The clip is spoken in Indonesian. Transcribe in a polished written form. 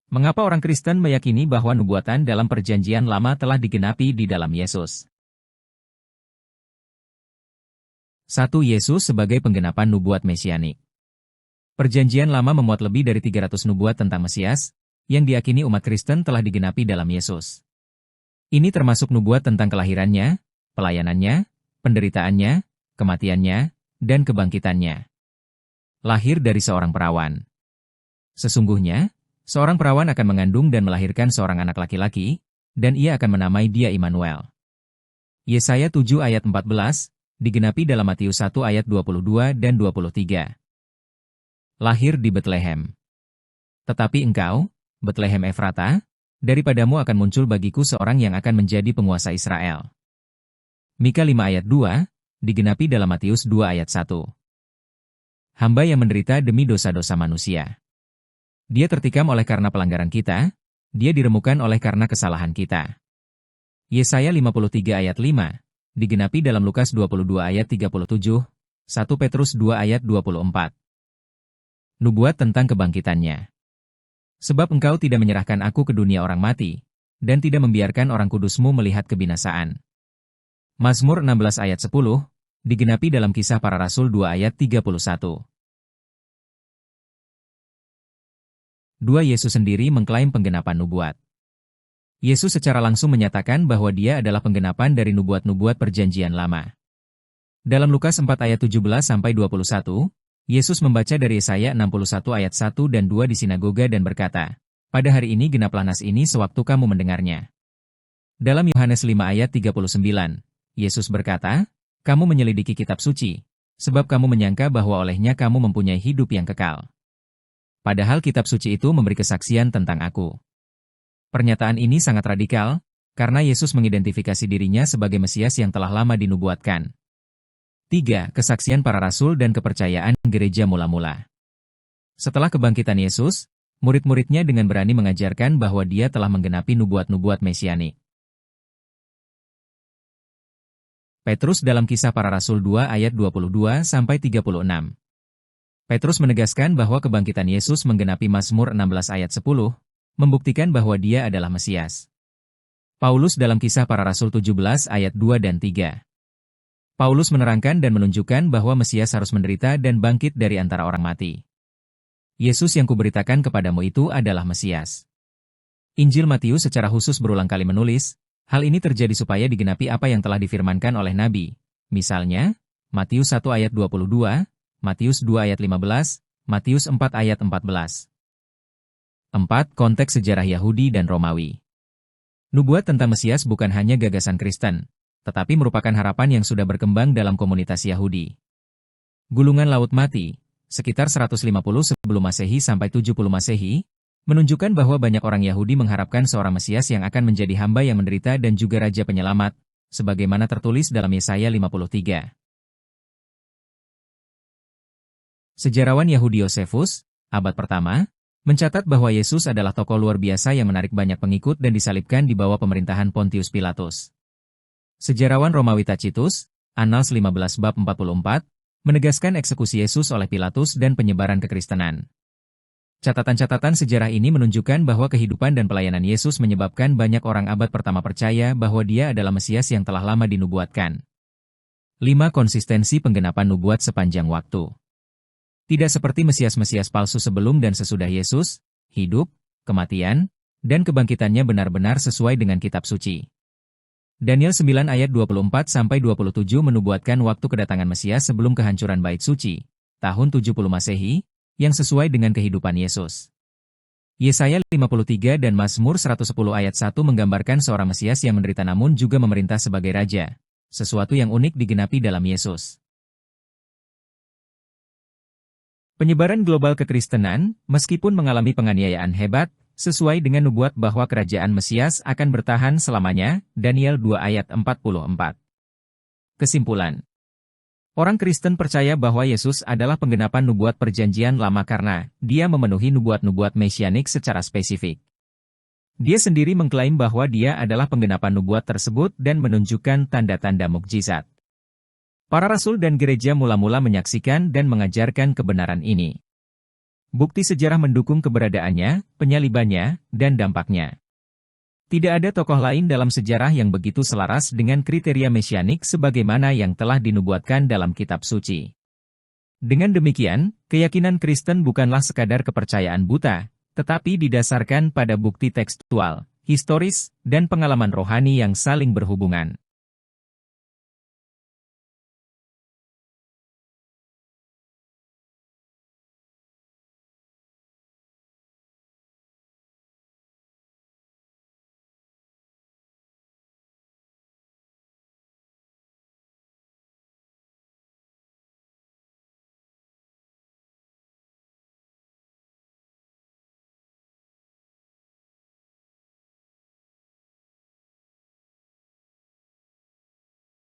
Mengapa orang Kristen meyakini bahwa nubuatan dalam Perjanjian Lama telah digenapi di dalam Yesus? 1. Yesus sebagai penggenapan nubuat mesianik. Perjanjian Lama memuat lebih dari 300 nubuat tentang Mesias, yang diyakini umat Kristen telah digenapi dalam Yesus. Ini termasuk nubuat tentang kelahirannya, pelayanannya, penderitaannya, kematiannya, dan kebangkitannya. Lahir dari seorang perawan. Sesungguhnya, seorang perawan akan mengandung dan melahirkan seorang anak laki-laki, dan ia akan menamai dia Immanuel. Yesaya 7 ayat 14, digenapi dalam Matius 1 ayat 22 dan 23. Lahir di Betlehem. Tetapi engkau, Betlehem Efrata, daripadamu akan muncul bagiku seorang yang akan menjadi penguasa Israel. Mika 5 ayat 2, digenapi dalam Matius 2 ayat 1. Hamba yang menderita demi dosa-dosa manusia. Dia tertikam oleh karena pelanggaran kita, dia diremukan oleh karena kesalahan kita. Yesaya 53 ayat 5, digenapi dalam Lukas 22 ayat 37, 1 Petrus 2 ayat 24. Nubuat tentang kebangkitannya. Sebab engkau tidak menyerahkan aku ke dunia orang mati, dan tidak membiarkan orang kudusmu melihat kebinasaan. Mazmur 16 ayat 10, digenapi dalam Kisah Para Rasul 2 ayat 31. 2. Yesus sendiri mengklaim penggenapan nubuat. Yesus secara langsung menyatakan bahwa dia adalah penggenapan dari nubuat-nubuat Perjanjian Lama. Dalam Lukas 4 ayat 17-21, Yesus membaca dari Yesaya 61 ayat 1 dan 2 di sinagoga dan berkata, "Pada hari ini genaplah nas ini sewaktu kamu mendengarnya." Dalam Yohanes 5 ayat 39, Yesus berkata, "Kamu menyelidiki kitab suci, sebab kamu menyangka bahwa olehnya kamu mempunyai hidup yang kekal. Padahal kitab suci itu memberi kesaksian tentang aku." Pernyataan ini sangat radikal, karena Yesus mengidentifikasi dirinya sebagai Mesias yang telah lama dinubuatkan. 3. Kesaksian para rasul dan kepercayaan gereja mula-mula. Setelah kebangkitan Yesus, murid-muridnya dengan berani mengajarkan bahwa dia telah menggenapi nubuat-nubuat mesianik. Petrus dalam Kisah Para Rasul 2 ayat 22-36. Petrus menegaskan bahwa kebangkitan Yesus menggenapi Mazmur 16 ayat 10, membuktikan bahwa dia adalah Mesias. Paulus dalam Kisah Para Rasul 17 ayat 2 dan 3. Paulus menerangkan dan menunjukkan bahwa Mesias harus menderita dan bangkit dari antara orang mati. Yesus yang kuberitakan kepadamu itu adalah Mesias. Injil Matius secara khusus berulang kali menulis, hal ini terjadi supaya digenapi apa yang telah difirmankan oleh Nabi. Misalnya, Matius 1 ayat 22, Matius 2 ayat 15, Matius 4 ayat 14. 4. Konteks sejarah Yahudi dan Romawi. Nubuat tentang Mesias bukan hanya gagasan Kristen, tetapi merupakan harapan yang sudah berkembang dalam komunitas Yahudi. Gulungan Laut Mati, sekitar 150 sebelum Masehi sampai 70 Masehi, menunjukkan bahwa banyak orang Yahudi mengharapkan seorang Mesias yang akan menjadi hamba yang menderita dan juga Raja Penyelamat, sebagaimana tertulis dalam Yesaya 53. Sejarawan Yahudi Yosefus, abad pertama, mencatat bahwa Yesus adalah tokoh luar biasa yang menarik banyak pengikut dan disalibkan di bawah pemerintahan Pontius Pilatus. Sejarawan Romawi Tacitus, Annals 15 bab 44, menegaskan eksekusi Yesus oleh Pilatus dan penyebaran kekristenan. Catatan-catatan sejarah ini menunjukkan bahwa kehidupan dan pelayanan Yesus menyebabkan banyak orang abad pertama percaya bahwa dia adalah Mesias yang telah lama dinubuatkan. 5. Konsistensi penggenapan nubuat sepanjang waktu. Tidak seperti Mesias-Mesias palsu sebelum dan sesudah Yesus, hidup, kematian, dan kebangkitannya benar-benar sesuai dengan kitab suci. Daniel 9 ayat 24-27 menubuatkan waktu kedatangan Mesias sebelum kehancuran Bait Suci, tahun 70 Masehi, yang sesuai dengan kehidupan Yesus. Yesaya 53 dan Mazmur 110 ayat 1 menggambarkan seorang Mesias yang menderita namun juga memerintah sebagai Raja, sesuatu yang unik digenapi dalam Yesus. Penyebaran global kekristenan, meskipun mengalami penganiayaan hebat, sesuai dengan nubuat bahwa kerajaan Mesias akan bertahan selamanya, Daniel 2 ayat 44. Kesimpulan. Orang Kristen percaya bahwa Yesus adalah penggenapan nubuat Perjanjian Lama karena dia memenuhi nubuat-nubuat mesianik secara spesifik. Dia sendiri mengklaim bahwa dia adalah penggenapan nubuat tersebut dan menunjukkan tanda-tanda mukjizat. Para rasul dan gereja mula-mula menyaksikan dan mengajarkan kebenaran ini. Bukti sejarah mendukung keberadaannya, penyalibannya, dan dampaknya. Tidak ada tokoh lain dalam sejarah yang begitu selaras dengan kriteria mesianik sebagaimana yang telah dinubuatkan dalam kitab suci. Dengan demikian, keyakinan Kristen bukanlah sekadar kepercayaan buta, tetapi didasarkan pada bukti tekstual, historis, dan pengalaman rohani yang saling berhubungan.